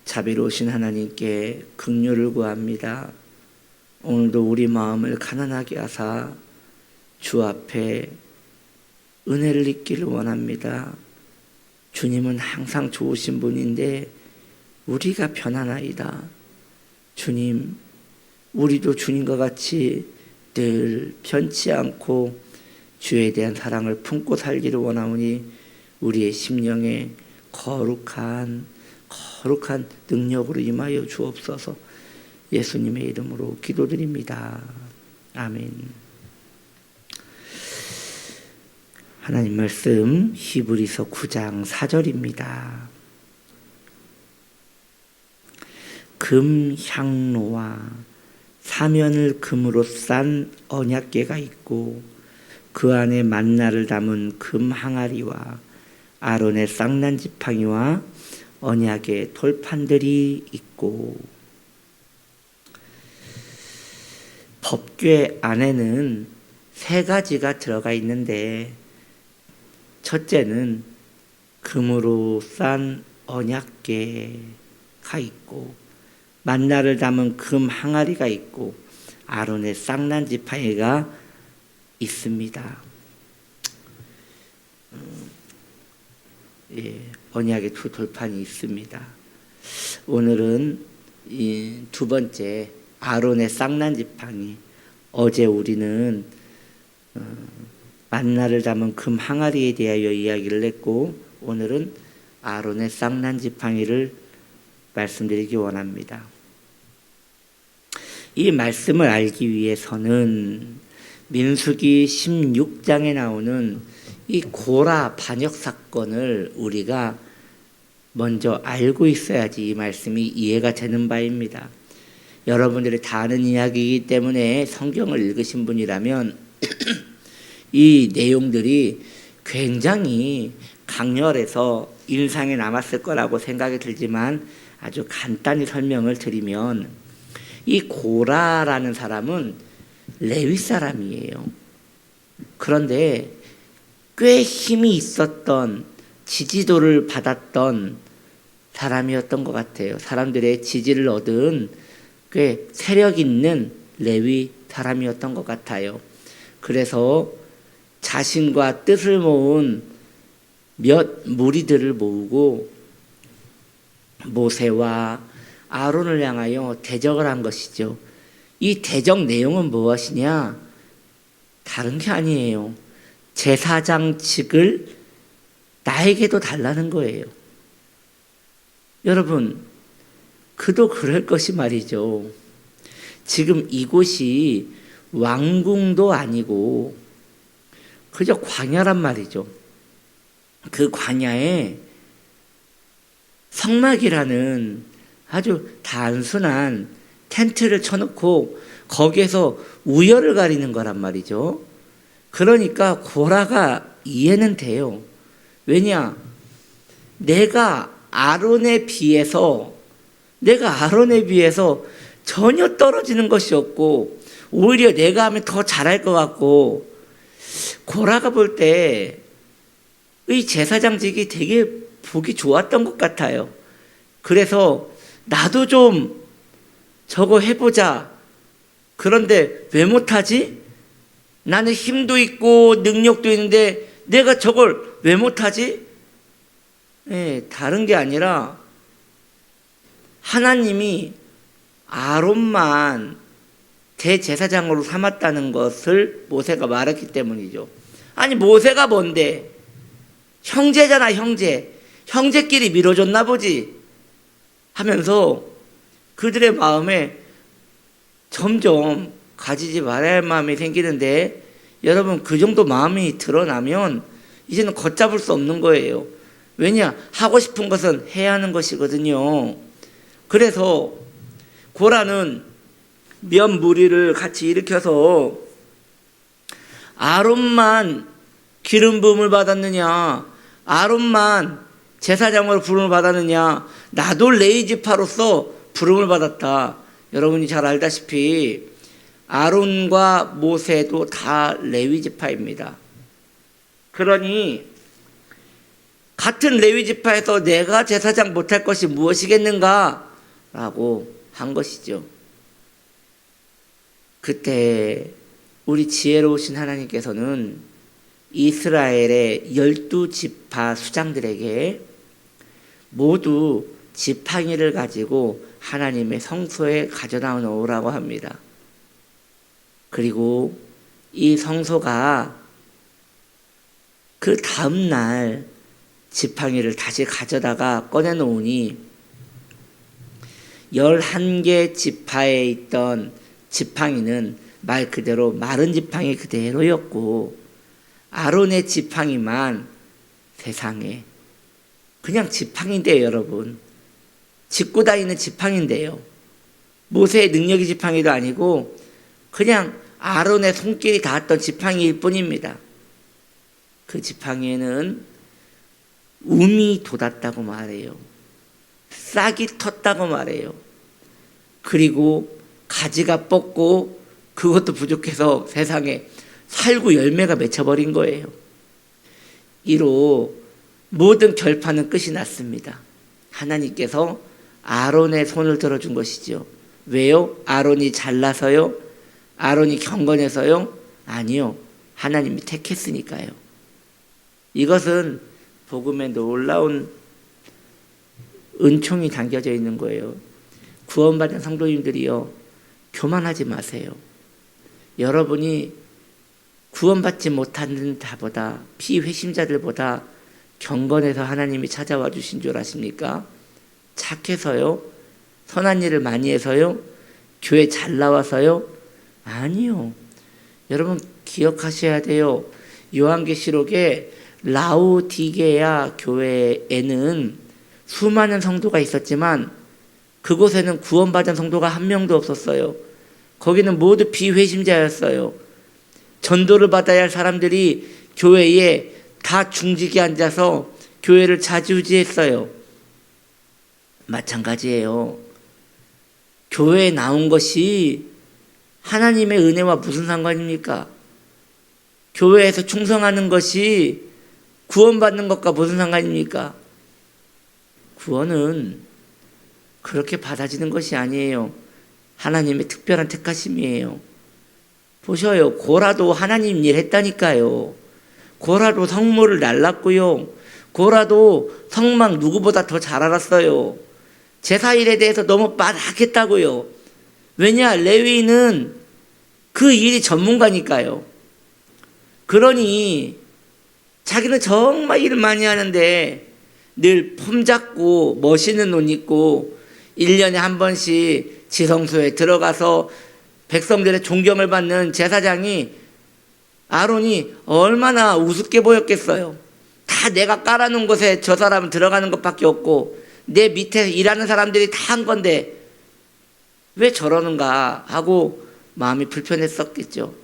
자비로우신 하나님께 긍휼을 구합니다. 오늘도 우리 마음을 가난하게 하사 주 앞에 은혜를 입기를 원합니다. 주님은 항상 좋으신 분인데 우리가 편안하이다. 주님, 우리도 주님과 같이 늘 편치 않고 주에 대한 사랑을 품고 살기를 원하오니 우리의 심령에 거룩한 능력으로 임하여 주옵소서. 예수님의 이름으로 기도드립니다. 아멘. 하나님 말씀 히브리서 9장 4절입니다. 금향로와 사면을 금으로 싼 언약궤가 있고 그 안에 만나를 담은 금 항아리와 아론의 쌍난 지팡이와 언약의 돌판들이 있고, 법궤 안에는 세 가지가 들어가 있는데 첫째는 금으로 싼 언약궤가 있고 만나를 담은 금 항아리가 있고 아론의 쌍난 지팡이가 있습니다. 언약의 두 돌판이 있습니다. 오늘은 이 두 번째 아론의 쌍난 지팡이, 어제 우리는 만나를 담은 금 항아리에 대하여 이야기를 했고 오늘은 아론의 쌍난 지팡이를 말씀드리기 원합니다. 이 말씀을 알기 위해서는 민수기 16장에 나오는 이 고라 반역 사건을 우리가 먼저 알고 있어야지 이 말씀이 이해가 되는 바입니다. 여러분들이 다 아는 이야기이기 때문에 성경을 읽으신 분이라면 이 내용들이 굉장히 강렬해서 인상에 남았을 거라고 생각이 들지만 아주 간단히 설명을 드리면 이 고라라는 사람은 레위 사람이에요. 그런데 꽤 힘이 있었던, 지지도를 받았던 사람이었던 것 같아요. 사람들의 지지를 얻은 꽤 세력 있는 레위 사람이었던 것 같아요. 그래서 자신과 뜻을 모은 몇 무리들을 모으고 모세와 아론을 향하여 대적을 한 것이죠. 이 대적 내용은 무엇이냐? 다른 게 아니에요. 제사장직을 나에게도 달라는 거예요. 여러분, 그도 그럴 것이 말이죠. 지금 이곳이 왕궁도 아니고 그저 광야란 말이죠. 그 광야에 성막이라는 아주 단순한 텐트를 쳐놓고 거기에서 우열을 가리는 거란 말이죠. 그러니까 고라가 이해는 돼요. 왜냐? 내가 아론에 비해서 전혀 떨어지는 것이 없고 오히려 내가 하면 더 잘할 것 같고, 고라가 볼 때 이 제사장직이 되게 보기 좋았던 것 같아요. 그래서 나도 좀 저거 해보자. 그런데 왜 못하지? 나는 힘도 있고 능력도 있는데 내가 저걸 왜 못하지? 다른 게 아니라 하나님이 아론만 대제사장으로 삼았다는 것을 모세가 말했기 때문이죠. 아니, 모세가 뭔데? 형제잖아, 형제. 형제끼리 미뤄줬나 보지 하면서 그들의 마음에 점점 가지지 말아야 할 마음이 생기는데, 여러분, 그 정도 마음이 드러나면 이제는 걷잡을 수 없는 거예요. 왜냐? 하고 싶은 것은 해야 하는 것이거든요. 그래서 고라는 몇 무리를 같이 일으켜서 아론만 기름 부음을 받았느냐, 아론만 제사장으로 부름을 받았느냐, 나도 레위 지파로서 부름을 받았다. 여러분이 잘 알다시피 아론과 모세도 다 레위 지파입니다. 그러니 같은 레위 지파에서 내가 제사장 못할 것이 무엇이겠는가? 라고 한 것이죠. 그때 우리 지혜로우신 하나님께서는 이스라엘의 12지파 수장들에게 모두 지팡이를 가지고 하나님의 성소에 가져다 놓으라고 합니다. 그리고 이 성소가 그 다음날 지팡이를 다시 가져다가 꺼내놓으니 11개 지파에 있던 지팡이는 말 그대로 마른 지팡이 그대로였고 아론의 지팡이만 세상에 그냥 지팡이인데요, 여러분. 짚고 다니는 지팡이인데요. 모세의 능력이 지팡이도 아니고 그냥 아론의 손길이 닿았던 지팡이일 뿐입니다. 그 지팡이에는 움이 돋았다고 말해요. 싹이 텄다고 말해요. 그리고 가지가 뻗고 그것도 부족해서 세상에 살구 열매가 맺혀버린 거예요. 이로 모든 결판은 끝이 났습니다. 하나님께서 아론의 손을 들어준 것이죠. 왜요? 아론이 잘나서요? 아론이 경건해서요? 아니요. 하나님이 택했으니까요. 이것은 복음에 놀라운 은총이 담겨져 있는 거예요. 구원받은 성도님들이요, 교만하지 마세요. 여러분이 구원받지 못하는 자보다, 피회심자들보다 경건해서 하나님이 찾아와 주신 줄 아십니까? 착해서요? 선한 일을 많이 해서요? 교회 잘 나와서요? 아니요. 여러분 기억하셔야 돼요. 요한계시록에 라오디게아 교회에는 수많은 성도가 있었지만 그곳에는 구원받은 성도가 한 명도 없었어요. 거기는 모두 비회심자였어요. 전도를 받아야 할 사람들이 교회에 다 중직에 앉아서 교회를 좌지우지했어요. 마찬가지예요. 교회에 나온 것이 하나님의 은혜와 무슨 상관입니까? 교회에서 충성하는 것이 구원받는 것과 무슨 상관입니까? 구원은 그렇게 받아지는 것이 아니에요. 하나님의 특별한 택하심이에요. 보셔요. 고라도 하나님 일 했다니까요. 고라도 성모를 날랐고요. 고라도 성막 누구보다 더 잘 알았어요. 제사일에 대해서 너무 빠삭했다고요. 왜냐? 레위인은 그 일이 전문가니까요. 그러니 자기는 정말 일을 많이 하는데 늘 폼 잡고 멋있는 옷 입고 1년에 한 번씩 지성소에 들어가서 백성들의 존경을 받는 제사장이 아론이 얼마나 우습게 보였겠어요. 다 내가 깔아놓은 곳에 저 사람은 들어가는 것밖에 없고 내 밑에 일하는 사람들이 다 한 건데 왜 저러는가 하고 마음이 불편했었겠죠.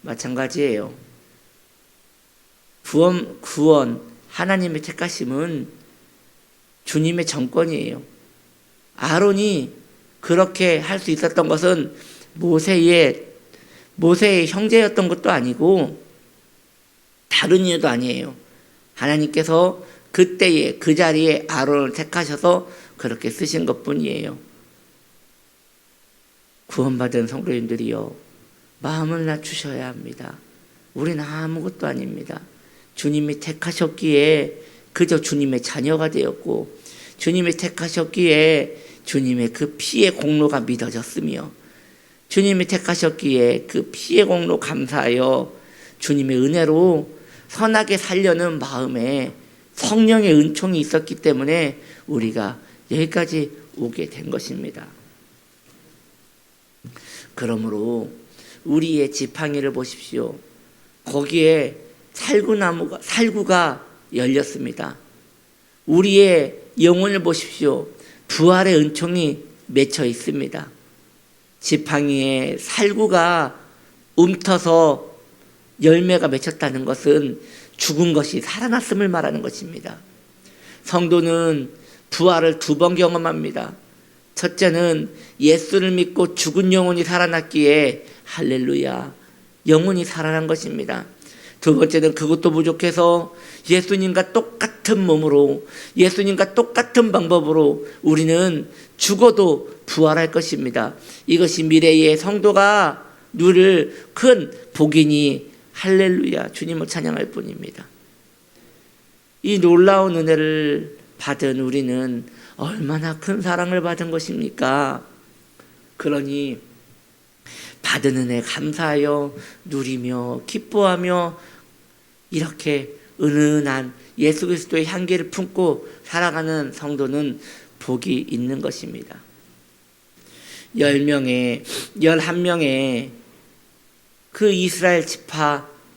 마찬가지예요. 구원 하나님의 택하심은 주님의 정권이에요. 아론이 그렇게 할 수 있었던 것은 모세의 형제였던 것도 아니고 다른 이유도 아니에요. 하나님께서 그때에 그 자리에 아론을 택하셔서 그렇게 쓰신 것뿐이에요. 구원받은 성도님들이요, 마음을 낮추셔야 합니다. 우리는 아무것도 아닙니다. 주님이 택하셨기에 그저 주님의 자녀가 되었고 주님이 택하셨기에 주님의 그 피의 공로가 믿어졌으며 주님이 택하셨기에 그 피의 공로 감사하여 주님의 은혜로 선하게 살려는 마음에 성령의 은총이 있었기 때문에 우리가 여기까지 오게 된 것입니다. 그러므로 우리의 지팡이를 보십시오. 거기에 살구가 열렸습니다. 우리의 영혼을 보십시오. 부활의 은총이 맺혀 있습니다. 지팡이에 살구가 움터서 열매가 맺혔다는 것은 죽은 것이 살아났음을 말하는 것입니다. 성도는 부활을 2번 경험합니다. 첫째는 예수를 믿고 죽은 영혼이 살아났기에 할렐루야, 영혼이 살아난 것입니다. 두 번째는 그것도 부족해서 예수님과 똑같은 몸으로, 예수님과 똑같은 방법으로 우리는 죽어도 부활할 것입니다. 이것이 미래의 성도가 누릴 큰 복이니 할렐루야, 주님을 찬양할 뿐입니다. 이 놀라운 은혜를 받은 우리는 얼마나 큰 사랑을 받은 것입니까? 그러니 받은 은혜 감사하여 누리며 기뻐하며 이렇게 은은한 예수 그리스도의 향기를 품고 살아가는 성도는 복이 있는 것입니다. 10명의 11명의 그 이스라엘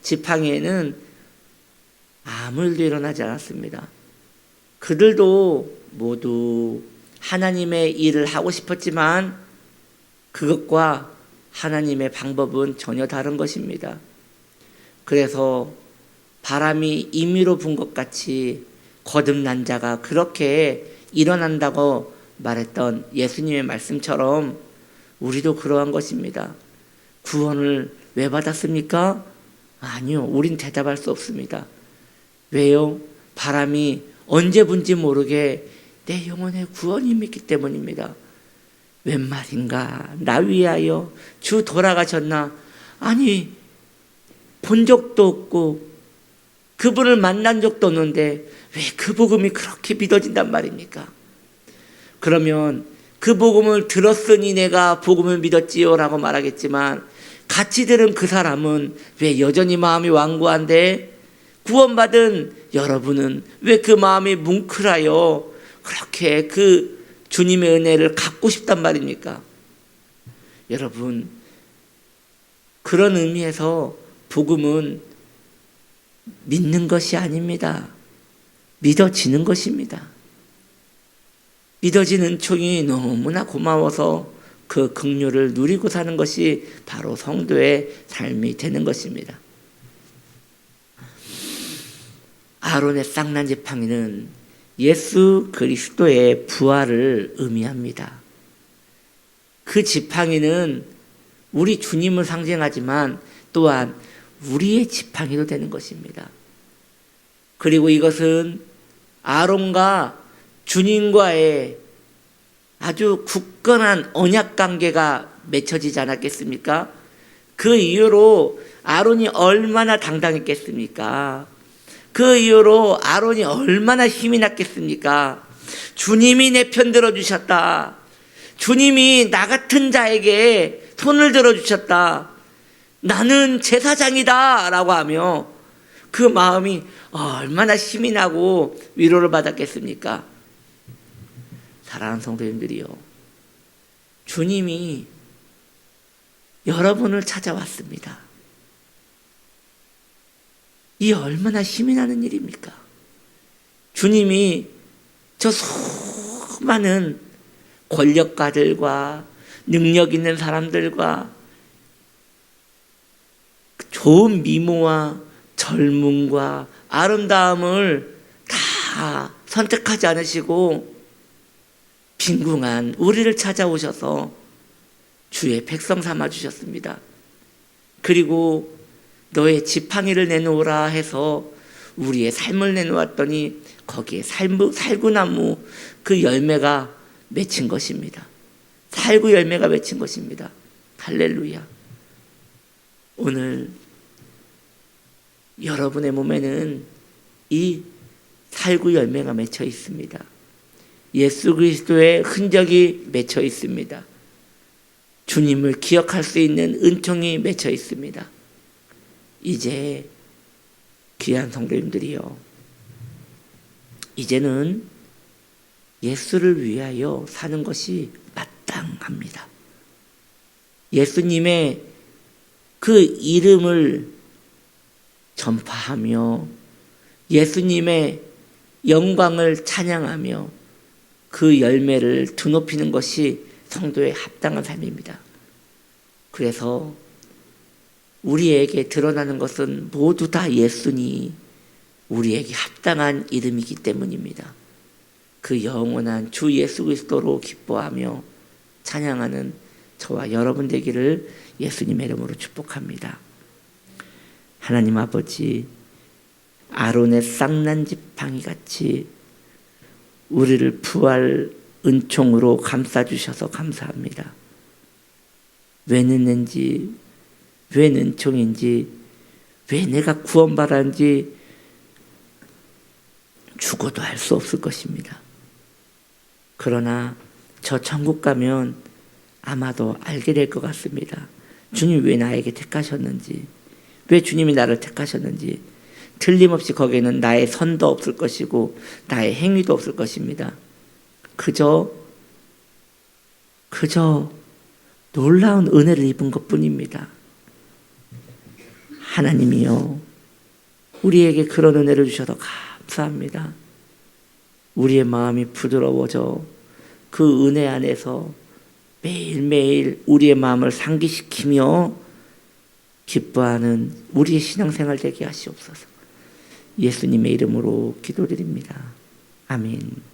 지팡이에는 아무 일도 일어나지 않았습니다. 그들도 모두 하나님의 일을 하고 싶었지만 그것과 하나님의 방법은 전혀 다른 것입니다. 그래서 바람이 임의로 분 것 같이 거듭난 자가 그렇게 일어난다고 말했던 예수님의 말씀처럼 우리도 그러한 것입니다. 구원을 왜 받았습니까? 아니요, 우린 대답할 수 없습니다. 왜요? 바람이 언제 분지 모르게 내 영혼의 구원이 믿기 때문입니다. 웬 말인가? 나 위하여 주 돌아가셨나? 아니, 본 적도 없고 그분을 만난 적도 없는데 왜 그 복음이 그렇게 믿어진단 말입니까? 그러면 그 복음을 들었으니 내가 복음을 믿었지요 라고 말하겠지만 같이 들은 그 사람은 왜 여전히 마음이 완고한데 구원받은 여러분은 왜 그 마음이 뭉클하여 그렇게 그 주님의 은혜를 갖고 싶단 말입니까? 여러분, 그런 의미에서 복음은 믿는 것이 아닙니다. 믿어지는 것입니다. 믿어지는 총이 너무나 고마워서 그 긍휼을 누리고 사는 것이 바로 성도의 삶이 되는 것입니다. 아론의 쌍난 지팡이는 예수 그리스도의 부활을 의미합니다. 그 지팡이는 우리 주님을 상징하지만 또한 우리의 지팡이도 되는 것입니다. 그리고 이것은 아론과 주님과의 아주 굳건한 언약 관계가 맺혀지지 않았겠습니까? 그 이후로 아론이 얼마나 당당했겠습니까? 그 이후로 아론이 얼마나 힘이 났겠습니까? 주님이 내 편 들어주셨다. 주님이 나 같은 자에게 손을 들어주셨다. 나는 제사장이다 라고 하며 그 마음이 얼마나 힘이 나고 위로를 받았겠습니까? 사랑하는 성도님들이요, 주님이 여러분을 찾아왔습니다. 이 얼마나 힘이 나는 일입니까? 주님이 저 수많은 권력가들과 능력 있는 사람들과 좋은 미모와 젊음과 아름다움을 다 선택하지 않으시고 빈궁한 우리를 찾아오셔서 주의 백성 삼아 주셨습니다. 그리고 너의 지팡이를 내놓으라 해서 우리의 삶을 내놓았더니 거기에 살구나무 그 열매가 맺힌 것입니다. 살구 열매가 맺힌 것입니다. 할렐루야. 오늘 여러분의 몸에는 이 살구 열매가 맺혀 있습니다. 예수 그리스도의 흔적이 맺혀 있습니다. 주님을 기억할 수 있는 은총이 맺혀 있습니다. 이제 귀한 성도님들이요, 이제는 예수를 위하여 사는 것이 마땅합니다. 예수님의 그 이름을 전파하며 예수님의 영광을 찬양하며 그 열매를 드높이는 것이 성도의 합당한 삶입니다. 그래서 우리에게 드러나는 것은 모두 다 예수니 우리에게 합당한 이름이기 때문입니다. 그 영원한 주 예수 그리스도로 기뻐하며 찬양하는 저와 여러분 되기를 예수님의 이름으로 축복합니다. 하나님 아버지, 아론의 쌍난 지팡이 같이 우리를 부활 은총으로 감싸주셔서 감사합니다. 왜 늦는지, 왜 은총인지, 왜 내가 구원받았는지 죽어도 알 수 없을 것입니다. 그러나 저 천국 가면 아마도 알게 될 것 같습니다. 주님 왜 나에게 택하셨는지, 왜 주님이 나를 택하셨는지. 틀림없이 거기에는 나의 선도 없을 것이고 나의 행위도 없을 것입니다. 그저 놀라운 은혜를 입은 것뿐입니다. 하나님이요, 우리에게 그런 은혜를 주셔서 감사합니다. 우리의 마음이 부드러워져 그 은혜 안에서 매일매일 우리의 마음을 상기시키며 기뻐하는 우리의 신앙생활 되게 하시옵소서. 예수님의 이름으로 기도드립니다. 아멘.